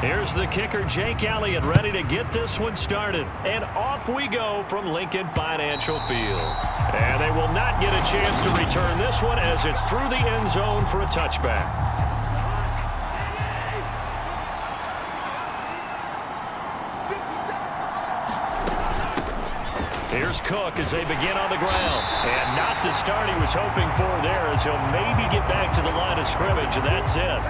Here's the kicker, Jake Elliott, ready to get this one started. And off we go from Lincoln Financial Field. And they will not get a chance to return this one as it's through the end zone for a touchback. Here's Cook as they begin on the ground. And not the start he was hoping for there, as he'll maybe get back to the line of scrimmage, and that's it.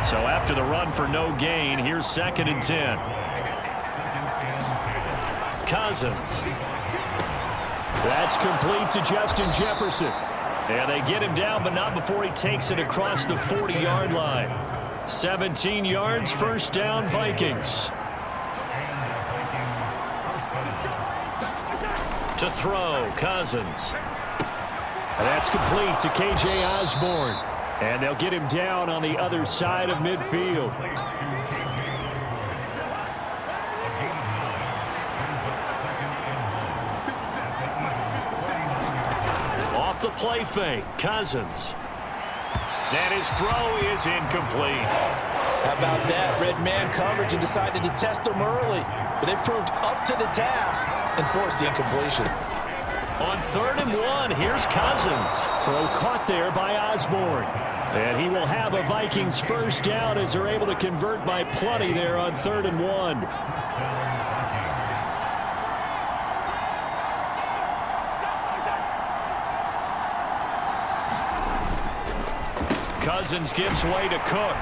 So after the run for no gain, here's 2nd and 10. Cousins. That's complete to Justin Jefferson. And they get him down, but not before he takes it across the 40-yard line. 17 yards, first down, Vikings. To throw, Cousins. That's complete to K.J. Osborne. And they'll get him down on the other side of midfield. Off the play fake, Cousins. And his throw is incomplete. How about that? Red man coverage and decided to test him early. But they proved up to the task and forced the incompletion. On 3rd and 1, here's Cousins. Throw caught there by Osborne. And he will have a Vikings first down as they're able to convert by plenty there on 3rd and 1. Cousins gives way to Cook.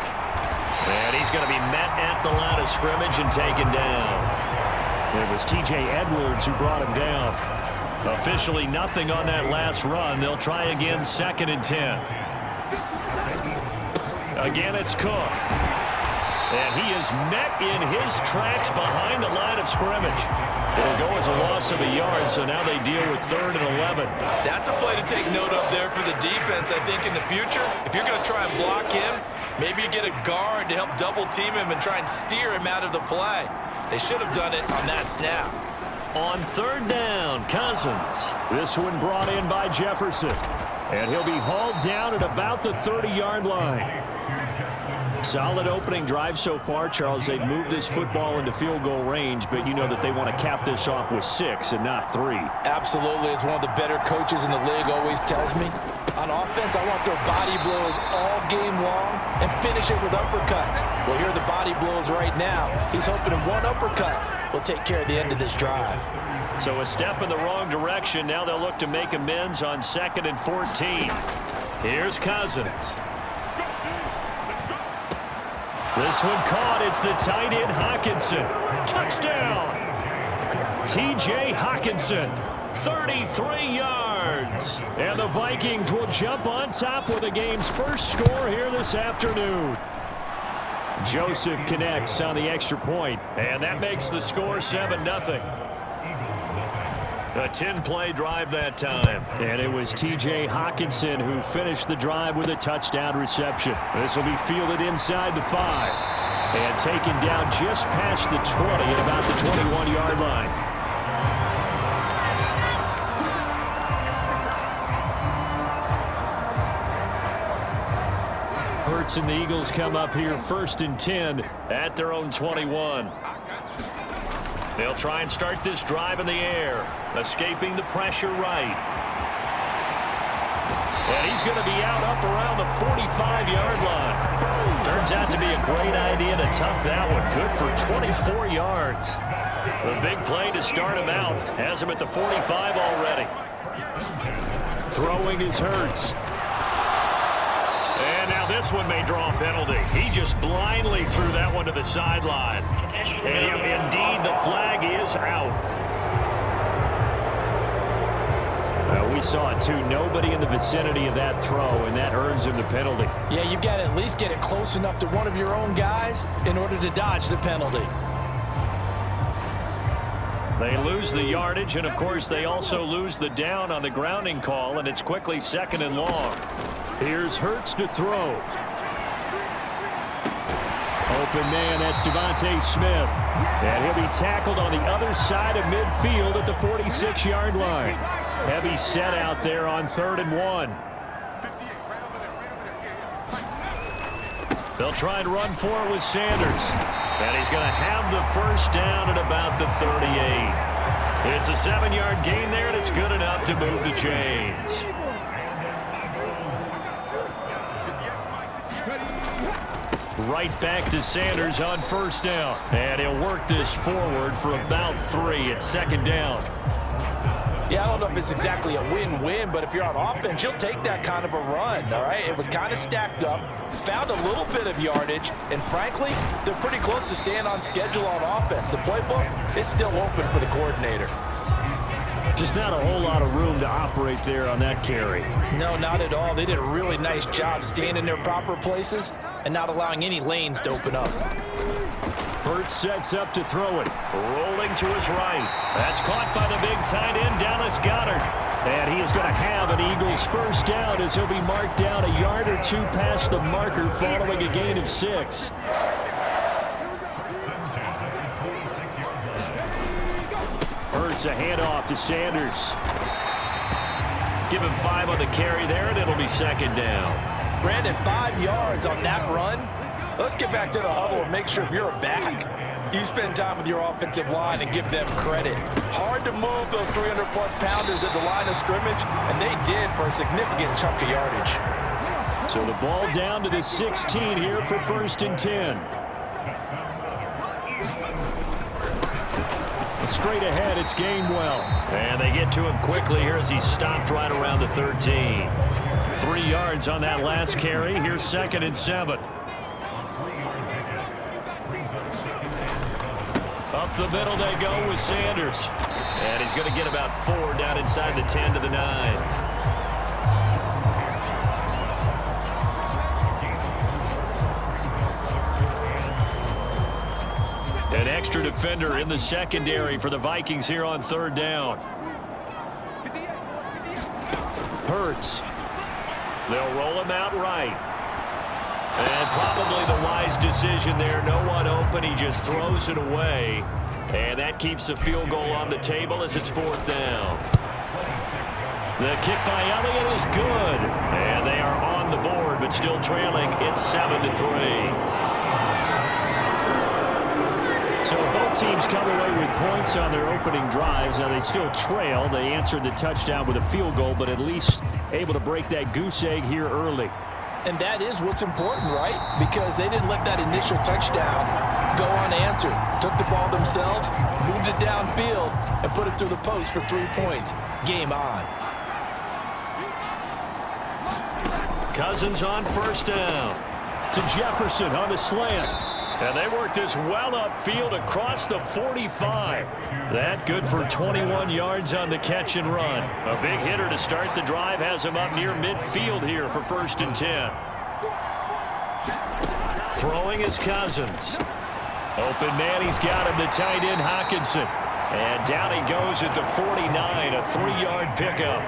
And he's going to be met at the line of scrimmage and taken down. It was T.J. Edwards who brought him down. Officially nothing on that last run. They'll try again, 2nd and 10. Again, it's Cook. And he is met in his tracks behind the line of scrimmage. It'll go as a loss of a yard, so now they deal with 3rd and 11. That's a play to take note of there for the defense, I think, in the future. If you're going to try and block him, maybe you get a guard to help double-team him and try and steer him out of the play. They should have done it on that snap. On 3rd down, Cousins. This one brought in by Jefferson. And he'll be hauled down at about the 30-yard line. Solid opening drive so far, Charles. They've moved this football into field goal range, but you know that they want to cap this off with 6 and not 3. Absolutely. As one of the better coaches in the league always tells me, on offense, I want their body blows all game long and finish it with uppercuts. Well, here are the body blows right now. He's hoping in one uppercut will take care of the end of this drive. So a step in the wrong direction. Now they'll look to make amends on 2nd and 14. Here's Cousins. This one caught. It's the tight end, Hockenson. Touchdown! T.J. Hockenson, 33 yards. And the Vikings will jump on top with the game's first score here this afternoon. Joseph connects on the extra point, and that makes the score 7-0. A 10-play drive that time. And it was T.J. Hockenson who finished the drive with a touchdown reception. This will be fielded inside the 5. And taken down just past the 20 at about the 21-yard line. Hurts and the Eagles come up here 1st and 10 at their own 21. They'll try and start this drive in the air, escaping the pressure right. And he's going to be out up around the 45-yard line. Turns out to be a great idea to tuck that one. Good for 24 yards. The big play to start him out has him at the 45 already. Throwing is Hurts. And now this one may draw a penalty. He just blindly threw that one to the sideline. And indeed, the flag is out. We saw it too. Nobody in the vicinity of that throw, and that earns him the penalty. Yeah, you've got to at least get it close enough to one of your own guys in order to dodge the penalty. They lose the yardage, and of course they also lose the down on the grounding call, and it's quickly 2nd and long. Here's Hurts to throw. Open man, that's Devontae Smith. And he'll be tackled on the other side of midfield at the 46-yard line. Heavy set out there on 3rd and 1. They'll try and run for it with Sanders. And he's going to have the first down at about the 38. It's a 7-yard gain there, and it's good enough to move the chains. Right back to Sanders on first down. And he'll work this forward for about 3 at second down. Yeah, I don't know if it's exactly a win-win, but if you're on offense, you'll take that kind of a run, all right? It was kind of stacked up, found a little bit of yardage, and frankly, they're pretty close to staying on schedule on offense. The playbook is still open for the coordinator. Just not a whole lot of room to operate there on that carry. No, not at all. They did a really nice job staying in their proper places and not allowing any lanes to open up. Hurts sets up to throw it. Rolling to his right. That's caught by the big tight end, Dallas Goedert. And he is going to have an Eagles first down as he'll be marked down a yard or 2 past the marker following a gain of 6. Hurts a handoff to Sanders. Give him 5 on the carry there, and it'll be second down. Brandon, 5 yards on that run. Let's get back to the huddle and make sure if you're a back, you spend time with your offensive line and give them credit. Hard to move those 300-plus pounders at the line of scrimmage, and they did for a significant chunk of yardage. So the ball down to the 16 here for first and 10. Straight ahead, it's Gainwell. And they get to him quickly here as he stopped right around the 13. 3 yards on that last carry. Here's second and 7. Up the middle they go with Sanders. And he's going to get about 4 down inside the 10 to the 9. An extra defender in the secondary for the Vikings here on third down. Hurts. They'll roll him out right. And probably the wise decision there. No one open. He just throws it away. And that keeps the field goal on the table as it's 4th down. The kick by Elliott is good. And they are on the board, but still trailing. It's 7-3. So both teams come away with points on their opening drives. Now they still trail. They answered the touchdown with a field goal, but at least able to break that goose egg here early. And that is what's important, right? Because they didn't let that initial touchdown go unanswered. Took the ball themselves, moved it downfield, and put it through the post for 3 points. Game on. Cousins on first down. To Jefferson on the slant. And they work this well upfield across the 45. That good for 21 yards on the catch and run. A big hitter to start the drive has him up near midfield here for first and 10. Throwing is Cousins. Open man, he's got him, the tight end Hockenson. And down he goes at the 49, a 3-yard pickup.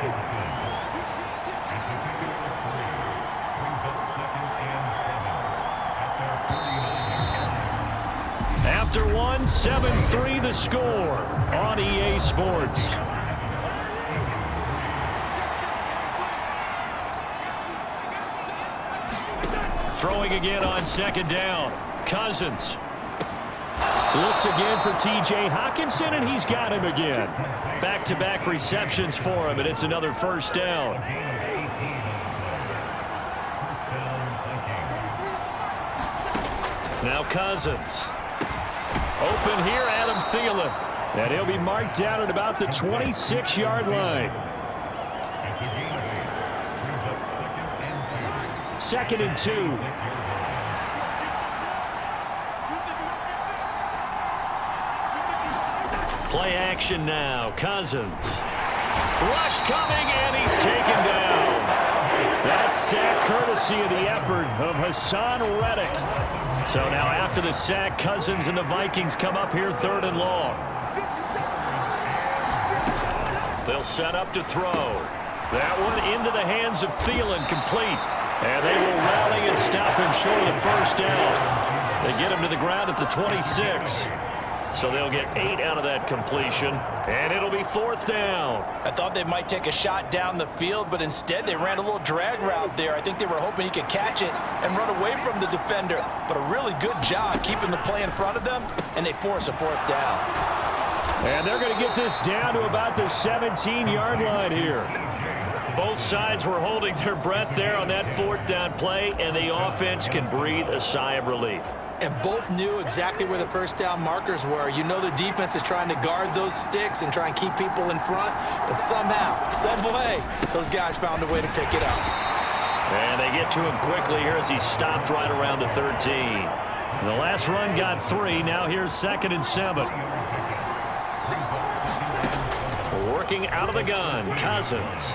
After 7-3 the score on EA Sports. Throwing again on second down. Cousins. Looks again for TJ Hockenson, and he's got him again. Back-to-back receptions for him, and it's another first down. Now Cousins. Open here, Adam Thielen. And he'll be marked down at about the 26-yard line. 2nd and 2. Play action now. Cousins. Rush coming, and he's taken down. That's sack courtesy of the effort of Hassan Reddick. So now after the sack, Cousins and the Vikings come up here 3rd and long. They'll set up to throw. That one into the hands of Thielen, complete. And they will rally and stop him short of the first down. They get him to the ground at the 26. So they'll get 8 out of that completion, and it'll be 4th down. I thought they might take a shot down the field, but instead they ran a little drag route there. I think they were hoping he could catch it and run away from the defender, but a really good job keeping the play in front of them, and they force a 4th down. And they're going to get this down to about the 17-yard line here. Both sides were holding their breath there on that 4th down play, and the offense can breathe a sigh of relief. And both knew exactly where the first down markers were. You know the defense is trying to guard those sticks and try and keep people in front, but somehow, some way, those guys found a way to pick it up. And they get to him quickly here as he stopped right around the 13. The last run got 3. Now here's 2nd and 7. Working out of the gun, Cousins.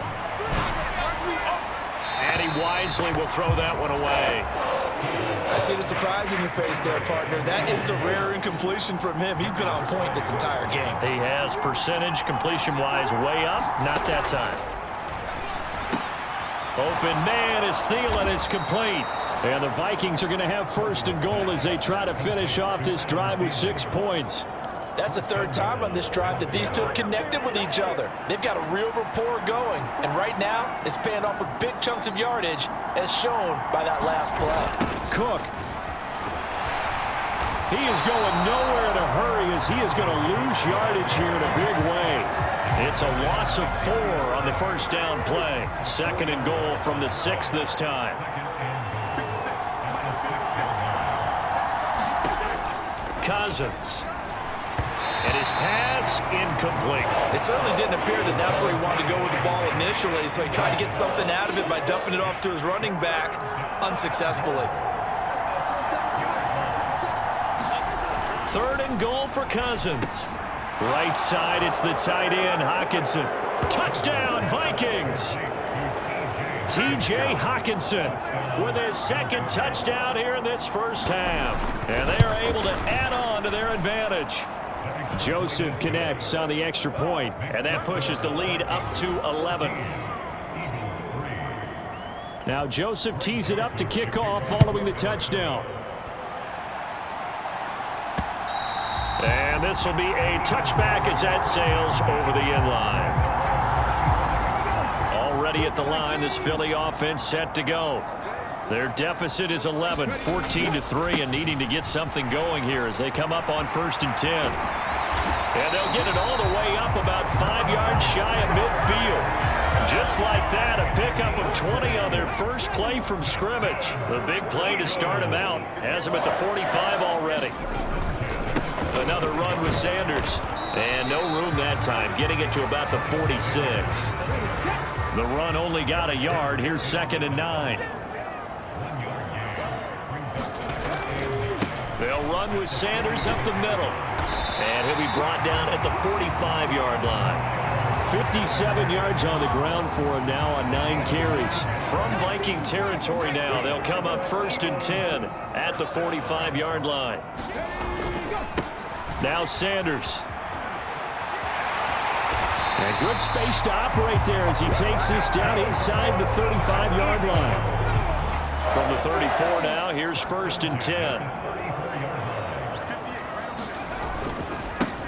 And he wisely will throw that one away. I see the surprise in your face there, partner. That is a rare incompletion from him. He's been on point this entire game. He has percentage completion-wise way up. Not that time. Open man is Thielen. It's complete. And the Vikings are going to have 1st and goal as they try to finish off this drive with 6 points. That's the 3rd time on this drive that these two have connected with each other. They've got a real rapport going, and right now it's paying off with big chunks of yardage as shown by that last play. Cook. He is going nowhere in a hurry as he is going to lose yardage here in a big way. It's a loss of 4 on the 1st down play. 2nd and goal from the 6 this time. Cousins. And his pass incomplete. It certainly didn't appear that that's where he wanted to go with the ball initially, so he tried to get something out of it by dumping it off to his running back unsuccessfully. 3rd and goal for Cousins. Right side, it's the tight end, Hockenson. Touchdown, Vikings! T.J. Hockenson with his 2nd touchdown here in this 1st half. And they are able to add on to their advantage. Joseph connects on the extra point, and that pushes the lead up to 11. Now Joseph tees it up to kick off following the touchdown. And this will be a touchback as that sails over the end line. Already at the line, this Philly offense set to go. Their deficit is 11, 14-3, and needing to get something going here as they come up on 1st and 10. And they'll get it all the way up about 5 yards shy of midfield. Just like that, a pickup of 20 on their first play from scrimmage. The big play to start them out has them at the 45 already. Another run with Sanders. And no room that time, getting it to about the 46. The run only got a yard. Here's 2nd and 9. They'll run with Sanders up the middle. And he'll be brought down at the 45-yard line. 57 yards on the ground for him now on 9 carries. From Viking territory now, they'll come up 1st and 10 at the 45-yard line. Now Sanders. And good space to operate there as he takes this down inside the 35-yard line. From the 34 now, here's 1st and 10.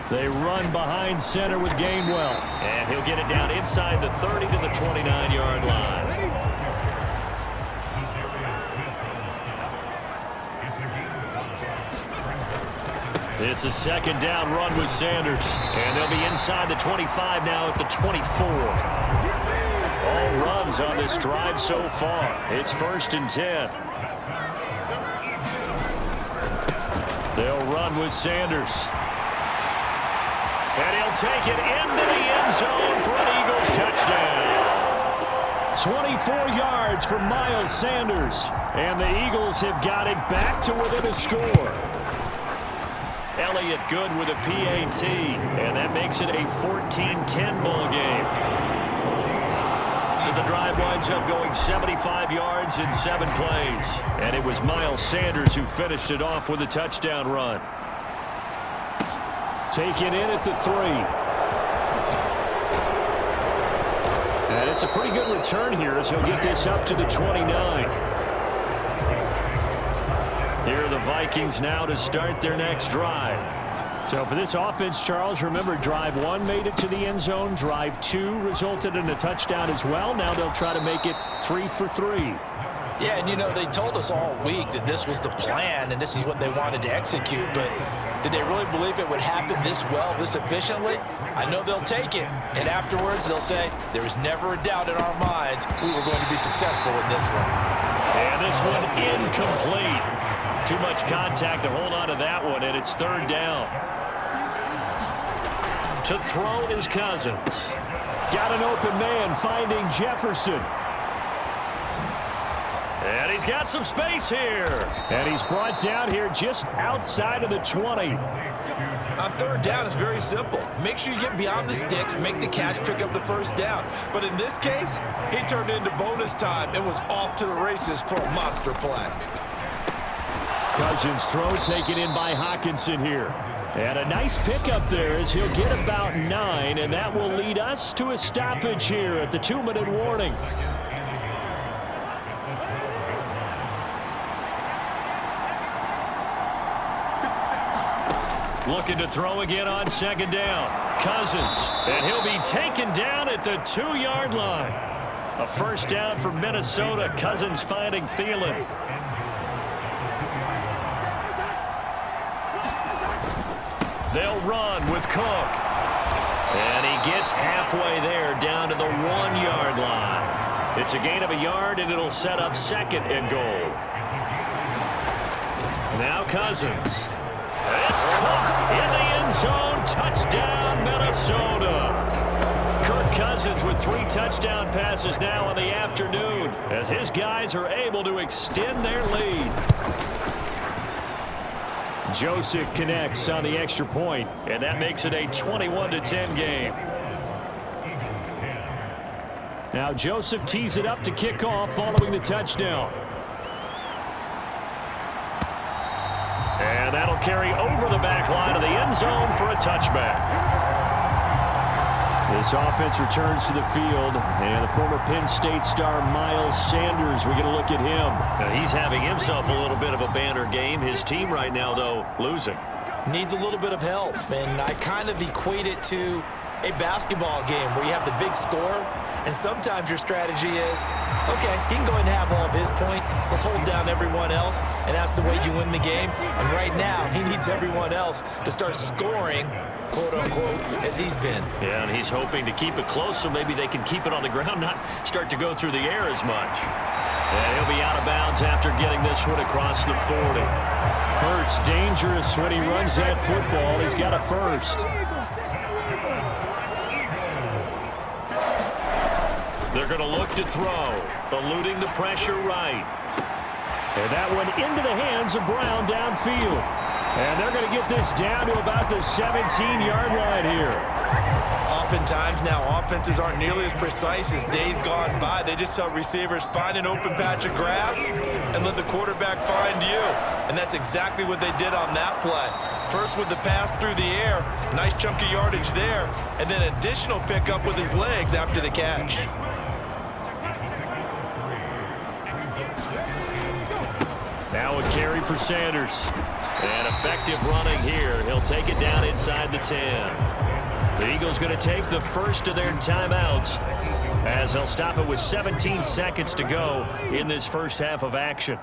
They run behind center with Gainwell. And he'll get it down inside the 30 to the 29-yard line. It's a 2nd down run with Sanders. And they'll be inside the 25 now at the 24. All runs on this drive so far. It's 1st and 10. They'll run with Sanders. And he'll take it into the end zone for an Eagles touchdown. 24 yards for Miles Sanders. And the Eagles have got it back to within a score. Elliott good with a PAT. And that makes it a 14-10 ball game. So the drive winds up going 75 yards in 7 plays. And it was Miles Sanders who finished it off with a touchdown run. Taken in at the 3. And it's a pretty good return here as he'll get this up to the 29. Here are the Vikings now to start their next drive. So for this offense, Charles, remember drive 1 made it to the end zone. Drive 2 resulted in a touchdown as well. Now they'll try to make it 3 for 3. Yeah, and you know, they told us all week that this was the plan and this is what they wanted to execute, but did they really believe it would happen this well, this efficiently? I know they'll take it, and afterwards they'll say, there was never a doubt in our minds we were going to be successful in this one. And this one incomplete. Too much contact to hold on to that one, and it's 3rd down. To throw is Cousins. Got an open man finding Jefferson. And he's got some space here. And he's brought down here just outside of the 20. On 3rd down, it's very simple. Make sure you get beyond the sticks, make the catch, pick up the 1st down. But in this case, he turned into bonus time and was off to the races for a monster play. Cousins' throw taken in by Hockenson here. And a nice pickup there as he'll get about 9, and that will lead us to a stoppage here at the 2-minute warning. Looking to throw again on 2nd down. Cousins, and he'll be taken down at the 2-yard line. A 1st down for Minnesota. Cousins finding Thielen. They'll run with Cook. And he gets halfway there down to the 1-yard line. It's a gain of a yard, and it'll set up 2nd and goal. Now Cousins. It's caught in the end zone. Touchdown, Minnesota. Kirk Cousins with 3 touchdown passes now in the afternoon as his guys are able to extend their lead. Joseph connects on the extra point, and that makes it a 21-10 game. Now Joseph tees it up to kick off following the touchdown. And that'll carry over the back line of the end zone for a touchback. This offense returns to the field, and the former Penn State star Miles Sanders, we get a look at him. Now, he's having himself a little bit of a banner game. His team right now, though, losing. Needs a little bit of help, and I kind of equate it to a basketball game where you have the big score, and sometimes your strategy is, okay, he can go ahead and have all of his points. Let's hold down everyone else, and that's the way you win the game. And right now, he needs everyone else to start scoring, quote-unquote, as he's been. Yeah, and he's hoping to keep it close so maybe they can keep it on the ground, not start to go through the air as much. And he'll be out of bounds after getting this one across the 40. Hurts dangerous when he runs that football. He's got a first. They're going to look to throw, eluding the pressure right. And that one into the hands of Brown downfield. And they're going to get this down to about the 17-yard line here. Oftentimes now, offenses aren't nearly as precise as days gone by. They just tell receivers, find an open patch of grass and let the quarterback find you. And that's exactly what they did on that play. First with the pass through the air, nice chunk of yardage there, and then additional pickup with his legs after the catch. Now a carry for Sanders. And effective running here. He'll take it down inside the 10. The Eagles going to take the first of their timeouts as they'll stop it with 17 seconds to go in this first half of action.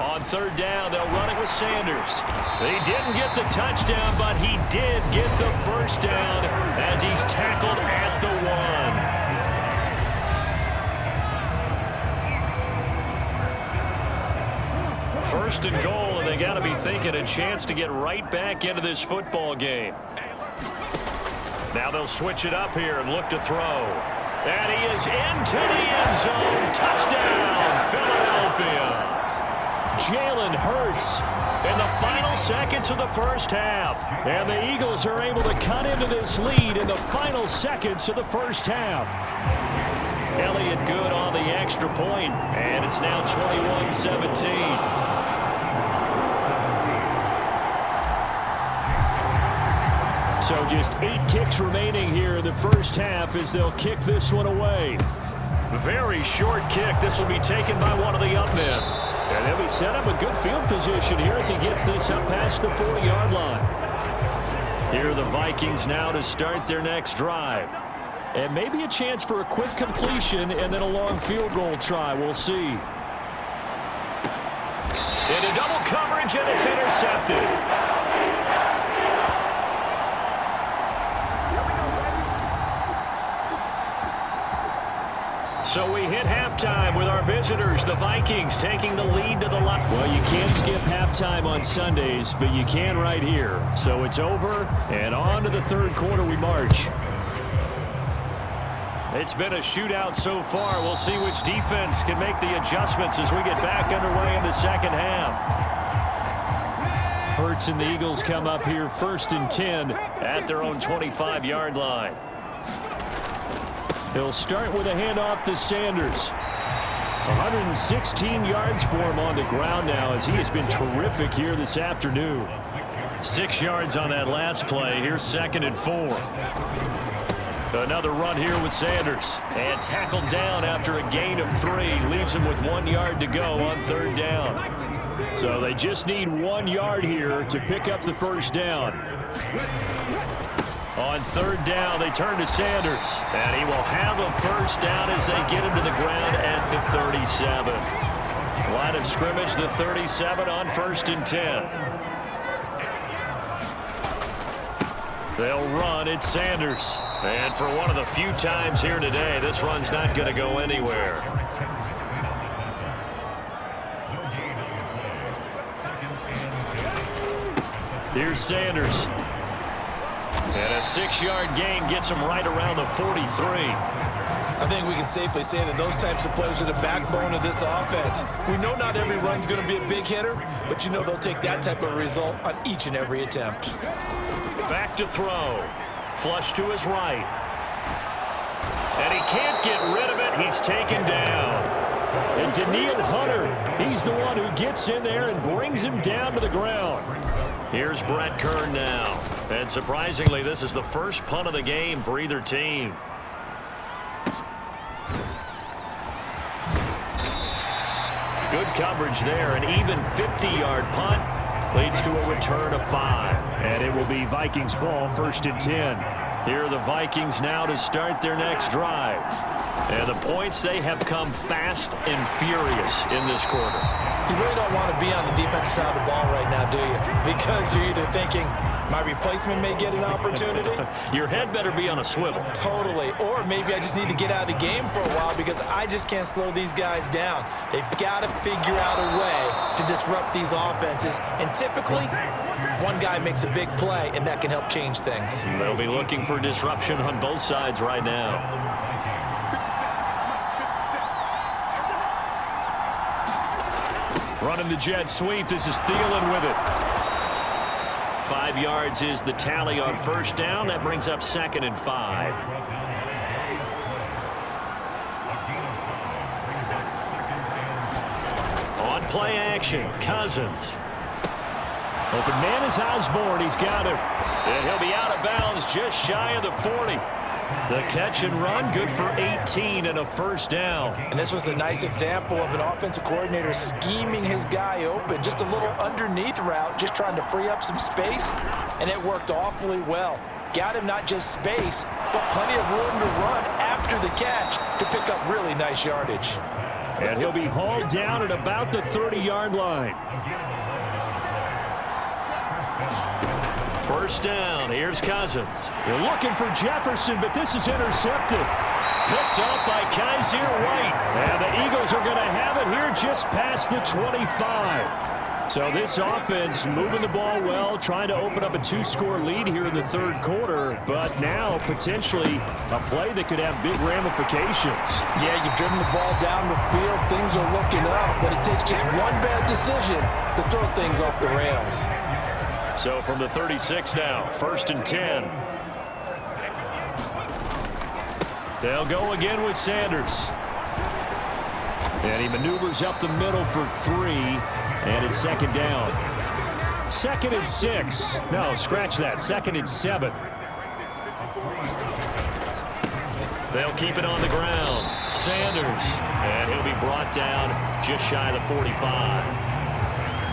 On 3rd down, they'll run it with Sanders. He didn't get the touchdown, but he did get the first down as he's tackled at the 1. First and goal, and they got to be thinking a chance to get right back into this football game. Now they'll switch it up here and look to throw. And he is into the end zone. Touchdown, Philadelphia. Jalen Hurts in the final seconds of the first half. And the Eagles are able to cut into this lead in the final seconds of the first half. Elliott good on the extra point, and it's now 21-17. So just 8 ticks remaining here in the first half as they'll kick this one away. Very short kick. This will be taken by one of the up men. And they'll be set up a good field position here as he gets this up past the 40-yard line. Here are the Vikings now to start their next drive. And maybe a chance for a quick completion and then a long field goal try. We'll see. Into double coverage, and it's intercepted. So we hit halftime with our visitors, the Vikings, taking the lead to the line. Well, you can't skip halftime on Sundays, but you can right here. So it's over, and on to the third quarter we march. It's been a shootout so far. We'll see which defense can make the adjustments as we get back underway in the second half. Hurts and the Eagles come up here 1st and 10 at their own 25-yard line. He'll start with a handoff to Sanders. 116 yards for him on the ground now as he has been terrific here this afternoon. 6 yards on that last play. Here's 2nd and 4. Another run here with Sanders. And tackled down after a gain of 3. Leaves him with 1 yard to go on 3rd down. So they just need 1 yard here to pick up the first down. On 3rd down, they turn to Sanders. And he will have a first down as they get him to the ground at the 37. Line of scrimmage, the 37 on 1st and 10. They'll run. It's Sanders. And for one of the few times here today, this run's not going to go anywhere. Here's Sanders. And a 6-yard gain gets him right around the 43. I think we can safely say that those types of players are the backbone of this offense. We know not every run's going to be a big hitter, but you know they'll take that type of result on each and every attempt. Back to throw. Flush to his right. And he can't get rid of it. He's taken down. And Daniil Hunter, he's the one who gets in there and brings him down to the ground. Here's Brett Kern now. And surprisingly, this is the first punt of the game for either team. Good coverage there. An even 50-yard punt leads to a return of 5. And it will be Vikings ball 1st and 10. Here are the Vikings now to start their next drive. And the points, they have come fast and furious in this quarter. You really don't want to be on the defensive side of the ball right now, do you? Because you're either thinking, my replacement may get an opportunity. Your head better be on a swivel. Totally. Or maybe I just need to get out of the game for a while because I just can't slow these guys down. They've got to figure out a way to disrupt these offenses. And typically, one guy makes a big play, and that can help change things. They'll be looking for disruption on both sides right now. Running the jet sweep. This is Thielen with it. 5 yards is the tally on 1st down. That brings up 2nd and 5. On play action, Cousins. Open man is Osborne. He's got him. And he'll be out of bounds just shy of the 40. The catch and run, good for 18 and a first down. And this was a nice example of an offensive coordinator scheming his guy open. Just a little underneath route, just trying to free up some space, and it worked awfully well. Got him not just space, but plenty of room to run after the catch to pick up really nice yardage. And he'll be hauled down at about the 30-yard line. First down, here's Cousins. They're looking for Jefferson, but this is intercepted. Picked up by Kaiser White. And the Eagles are going to have it here just past the 25. So this offense moving the ball well, trying to open up a 2-score lead here in the 3rd quarter, but now potentially a play that could have big ramifications. Yeah, you've driven the ball down the field. Things are looking up, but it takes just one bad decision to throw things off the rails. So from the 36 now, 1st and 10. They'll go again with Sanders. And he maneuvers up the middle for 3, and it's 2nd down. 2nd and 6. No, scratch that. 2nd and 7. They'll keep it on the ground. Sanders, and he'll be brought down just shy of the 45.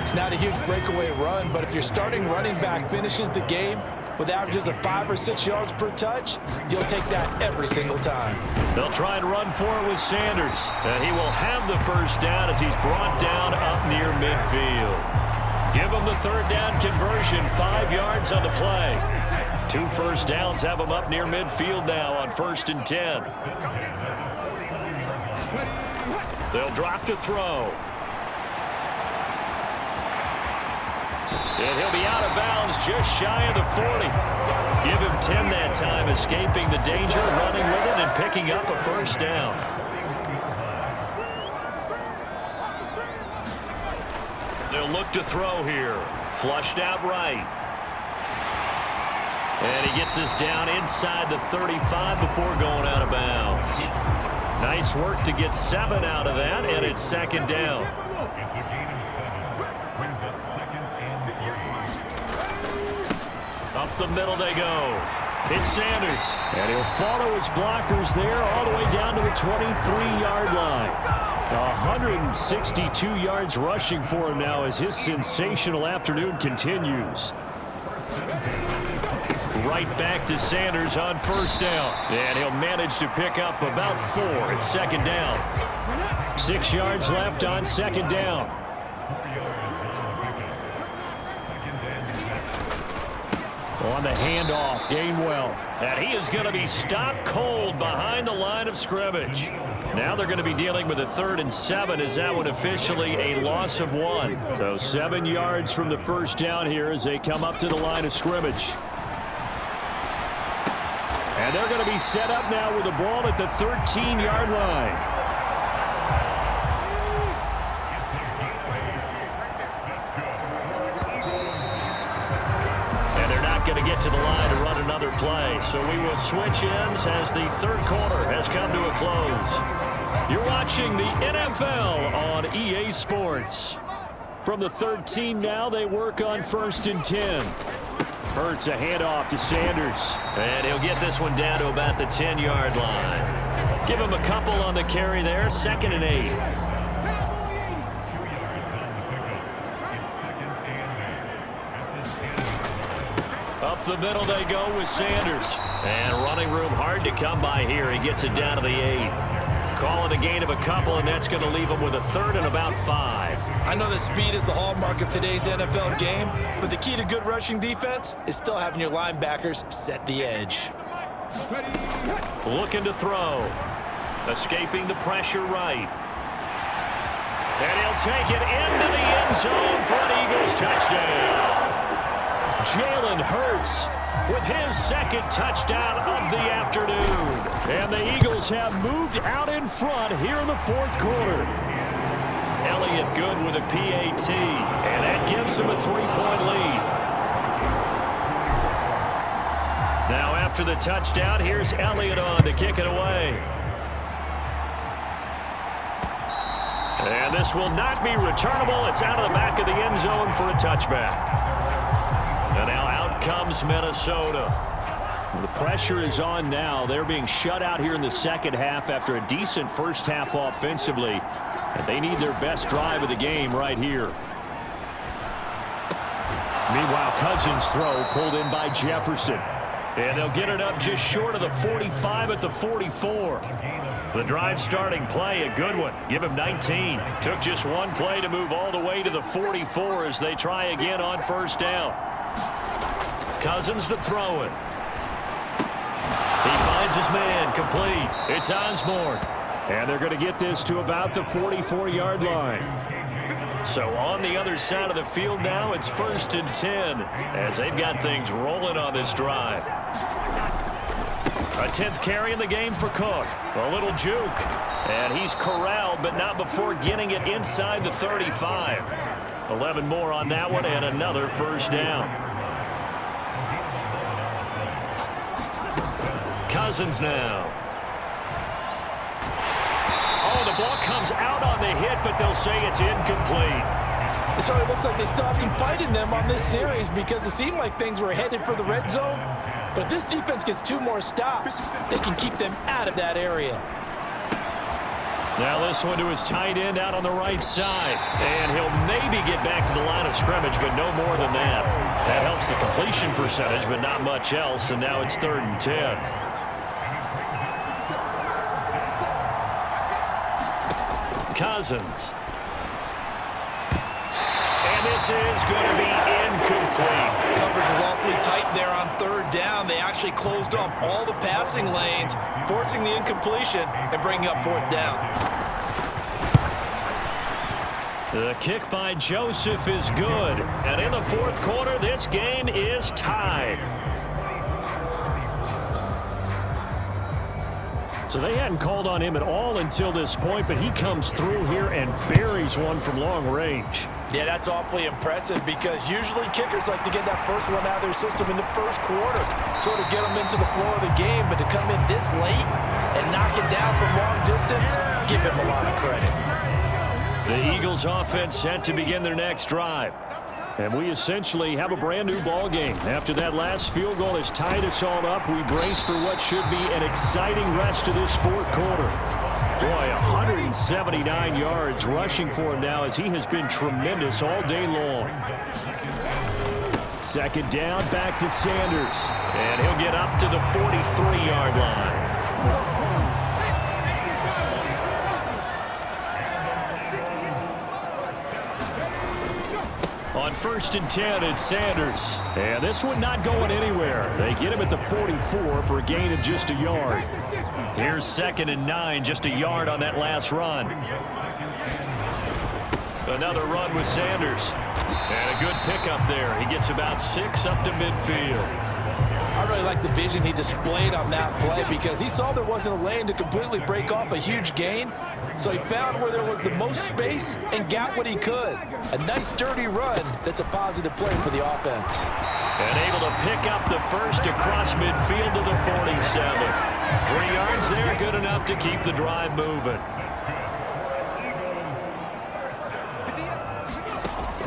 It's not a huge breakaway run, but if your starting running back finishes the game with averages of 5 or 6 yards per touch, you'll take that every single time. They'll try and run for it with Sanders. And he will have the first down as he's brought down up near midfield. Give him the third down conversion, 5 yards on the play. 2 first downs have him up near midfield now on 1st and 10. They'll drop to throw. And he'll be out of bounds just shy of the 40. Give him 10 that time, escaping the danger, running with it, and picking up a first down. They'll look to throw here. Flushed out right. And he gets us down inside the 35 before going out of bounds. Nice work to get 7 out of that, and it's 2nd down. Up the middle they go. It's Sanders. And he'll follow his blockers there all the way down to the 23-yard line. 162 yards rushing for him now as his sensational afternoon continues. Right back to Sanders on 1st down. And he'll manage to pick up about 4. It's 2nd down. 6 yards left on 2nd down. On the handoff, Gainwell. And he is going to be stopped cold behind the line of scrimmage. Now they're going to be dealing with a 3rd and 7 as that one officially a loss of 1. So 7 yards from the first down here as they come up to the line of scrimmage. And they're going to be set up now with the ball at the 13-yard line. Going to get to the line to run another play. So we will switch ends as the 3rd quarter has come to a close. You're watching the NFL on EA Sports. From the 13 now, they work on 1st and 10. Hurts a handoff to Sanders. And he'll get this one down to about the 10-yard line. Give him a couple on the carry there. 2nd and 8. Up the middle they go with Sanders. And running room hard to come by here. He gets it down to the 8. Call it a gain of a couple, and that's going to leave him with a 3rd and about 5. I know that speed is the hallmark of today's NFL game, but the key to good rushing defense is still having your linebackers set the edge. Looking to throw. Escaping the pressure right. And he'll take it into the end zone for an Eagles touchdown. Jalen Hurts with his 2nd touchdown of the afternoon. And the Eagles have moved out in front here in the 4th quarter. Elliott good with a PAT. And that gives him a 3-point lead. Now after the touchdown, here's Elliott on to kick it away. And this will not be returnable. It's out of the back of the end zone for a touchback. And now out comes Minnesota. The pressure is on now. They're being shut out here in the 2nd half after a decent first half offensively. And they need their best drive of the game right here. Meanwhile, Cousins' throw pulled in by Jefferson. And they'll get it up just short of the 45 at the 44. The drive starting play, a good one. Give him 19. Took just one play to move all the way to the 44 as they try again on 1st down. Cousins to throw it. He finds his man complete. It's Osborne. And they're going to get this to about the 44-yard line. So on the other side of the field now, it's 1st and 10 as they've got things rolling on this drive. A 10th carry in the game for Cook. A little juke. And he's corralled, but not before getting it inside the 35. 11 more on that one and another first down. Cousins now. Oh, the ball comes out on the hit, but they'll say it's incomplete. It sort of looks like they still have some fight in them on this series because it seemed like things were headed for the red zone. But if this defense gets 2 more stops, they can keep them out of that area. Now this one to his tight end out on the right side. And he'll maybe get back to the line of scrimmage, but no more than that. That helps the completion percentage, but not much else. And now it's 3rd and 10. Cousins. And this is going to be incomplete. Coverage is awfully tight there on 3rd down. They actually closed off all the passing lanes, forcing the incompletion and bringing up 4th down. The kick by Joseph is good. And in the 4th quarter, this game is tied. So they hadn't called on him at all until this point, but he comes through here and buries one from long range. Yeah, that's awfully impressive because usually kickers like to get that first one out of their system in the 1st quarter, sort of get them into the flow of the game, but to come in this late and knock it down from long distance, give him a lot of credit. The Eagles offense set to begin their next drive. And we essentially have a brand new ball game. After that last field goal has tied us all up, we brace for what should be an exciting rest to this 4th quarter. Boy, 179 yards rushing for him now as he has been tremendous all day long. 2nd down, back to Sanders. And he'll get up to the 43-yard line. On 1st and 10, it's Sanders. And this one not going anywhere. They get him at the 44 for a gain of just a yard. Here's 2nd and 9, just a yard on that last run. Another run with Sanders. And a good pickup there. He gets about 6 up to midfield. I really like the vision he displayed on that play because he saw there wasn't a lane to completely break off a huge gain. So he found where there was the most space and got what he could. A nice dirty run that's a positive play for the offense. And able to pick up the first across midfield to the 47. 3 yards there, good enough to keep the drive moving.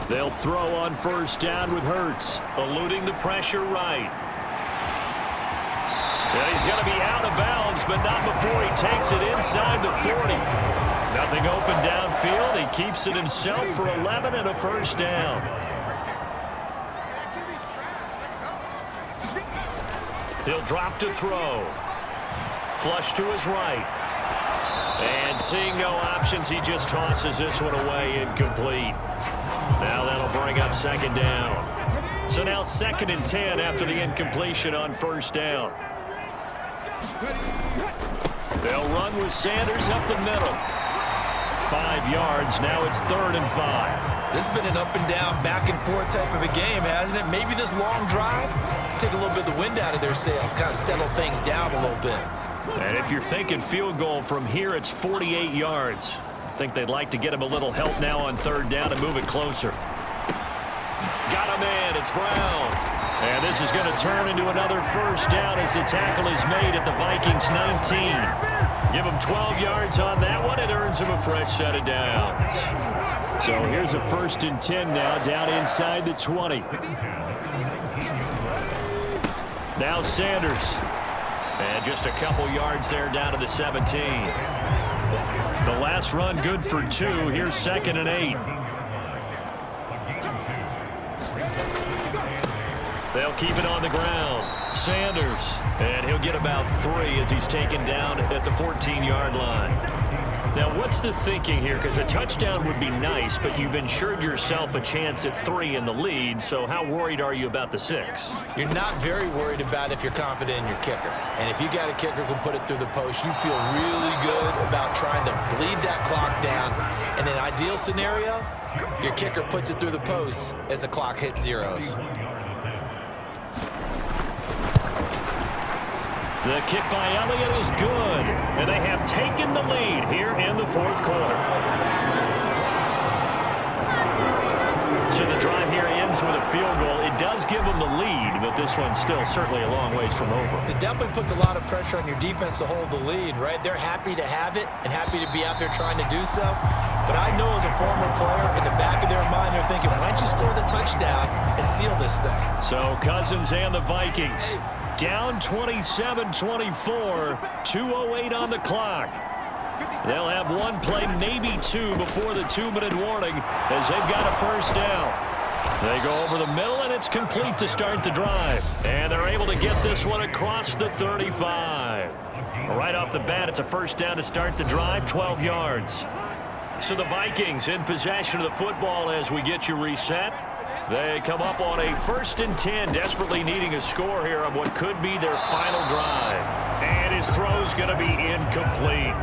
They'll throw on 1st down with Hurts, eluding the pressure right. And he's going to be out of bounds, but not before he takes it inside the 40. Nothing open downfield. He keeps it himself for 11 and a 1st down. He'll drop to throw. Flush to his right. And seeing no options, he just tosses this one away, incomplete. Now that'll bring up 2nd down. So now 2nd and 10 after the incompletion on 1st down. They'll run with Sanders up the middle. 5 yards. Now it's 3rd and 5. This has been an up and down, back and forth type of a game, hasn't it? Maybe this long drive, take a little bit of the wind out of their sails, kind of settle things down a little bit. And if you're thinking field goal from here, it's 48 yards. I think they'd like to get him a little help now on 3rd down and move it closer. Got him in. It's Brown. And this is going to turn into another 1st down as the tackle is made at the Vikings 19. Give him 12 yards on that one. It earns him a fresh set of downs. So here's a 1st and 10 now down inside the 20. Now Sanders. And just a couple yards there down to the 17. The last run good for 2. Here's 2nd and 8. They'll keep it on the ground. Sanders. And he'll get about 3 as he's taken down at the 14-yard line. Now, what's the thinking here? Because a touchdown would be nice, but you've ensured yourself a chance at 3 in the lead, so how worried are you about the 6? You're not very worried about if you're confident in your kicker. And if you got a kicker who can put it through the post, you feel really good about trying to bleed that clock down. In an ideal scenario, your kicker puts it through the post as the clock hits zeros. The kick by Elliott is good, and they have taken the lead here in the 4th quarter. So the drive here ends with a field goal. It does give them the lead, but this one's still certainly a long ways from over. It definitely puts a lot of pressure on your defense to hold the lead, right? They're happy to have it and happy to be out there trying to do so. But I know as a former player, in the back of their mind, they're thinking, why don't you score the touchdown and seal this thing? So Cousins and the Vikings down 27-24, 2:08 on the clock. They'll have one play, maybe two, before the 2-minute warning as they've got a first down. They go over the middle, and it's complete to start the drive. And they're able to get this one across the 35. Right off the bat, it's a first down to start the drive, 12 yards. So the Vikings in possession of the football as we get you reset. They come up on a 1st and 10, desperately needing a score here on what could be their final drive. And his throw's going to be incomplete.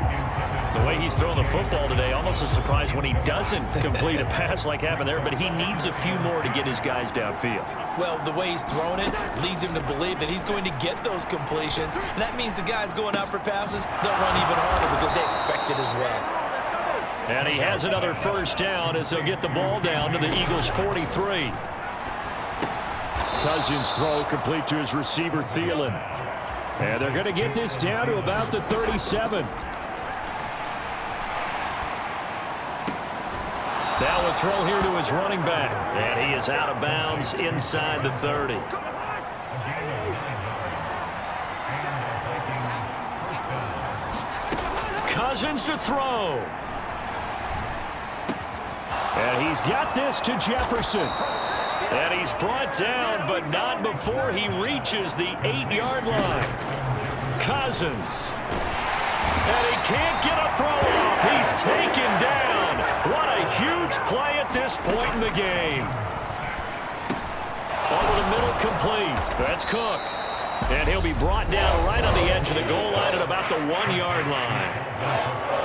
The way he's throwing the football today, almost a surprise when he doesn't complete a pass like happened there, but he needs a few more to get his guys downfield. Well, the way he's thrown it leads him to believe that he's going to get those completions, and that means the guys going out for passes, they'll run even harder because they expect it as well. And he has another first down as they'll get the ball down to the Eagles' 43. Cousins' throw complete to his receiver, Thielen. And they're going to get this down to about the 37. Now a throw here to his running back. And he is out of bounds inside the 30. Cousins to throw. And he's got this to Jefferson. And he's brought down, but not before he reaches the 8-yard line. Cousins. And he can't get a throw off. He's taken down. What a huge play at this point in the game. Over the middle, complete. That's Cook. And he'll be brought down right on the edge of the goal line at about the 1-yard line.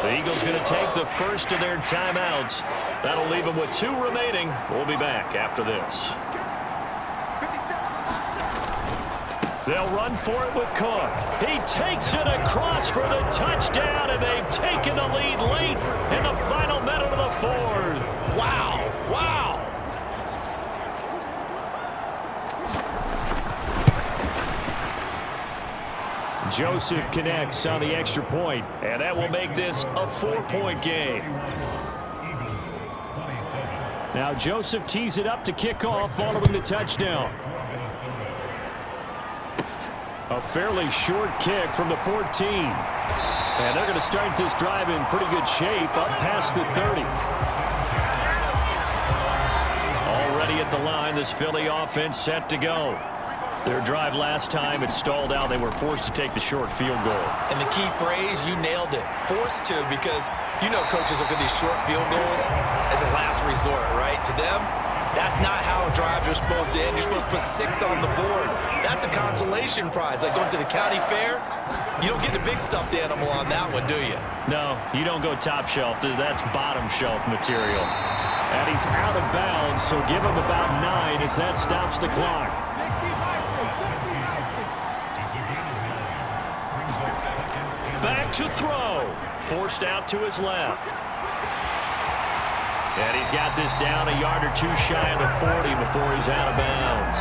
The Eagles going to take the first of their timeouts. That'll leave them with 2 remaining. We'll be back after this. They'll run for it with Cook. He takes it across for the touchdown, and they've taken the lead late in the final minute of the 4th. Wow, wow. Joseph connects on the extra point, and that will make this a 4-point game. Now Joseph tees it up to kick off following the touchdown. A fairly short kick from the 14. And they're going to start this drive in pretty good shape up past the 30. Already at the line, this Philly offense set to go. Their drive last time, it stalled out. They were forced to take the short field goal. And the key phrase, you nailed it. Forced to, because you know coaches look at these short field goals as a last resort, right? To them, that's not how drives are supposed to end. You're supposed to put 6 on the board. That's a consolation prize. Like going to the county fair, you don't get the big stuffed animal on that one, do you? No, you don't go top shelf. That's bottom shelf material. And he's out of bounds, so give him about 9 as that stops the clock. Back to throw. Forced out to his left. And he's got this down a yard or 2 shy of the 40 before he's out of bounds.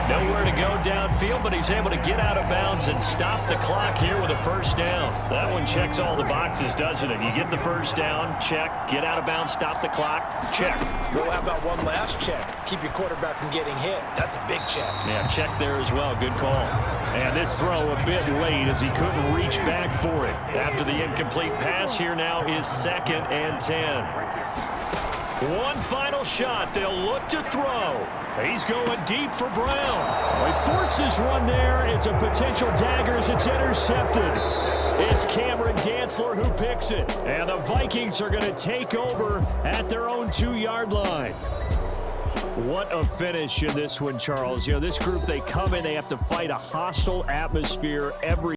Nowhere to go downfield, but he's able to get out of bounds and stop the clock here with a first down. That one checks all the boxes, doesn't it? You get the first down, check. Get out of bounds, stop the clock, check. Well, how about one last check? Keep your quarterback from getting hit. That's a big check. Yeah, check there as well. Good call. And this throw a bit late as he couldn't reach back for it. After the incomplete pass, here now is 2nd and 10. One final shot. They'll look to throw. He's going deep for Brown. He forces one there. It's a potential dagger as it's intercepted. It's Cameron Dantzler who picks it. And the Vikings are going to take over at their own 2-yard line. What a finish in this one, Charles. You know, this group, they come in, they have to fight a hostile atmosphere every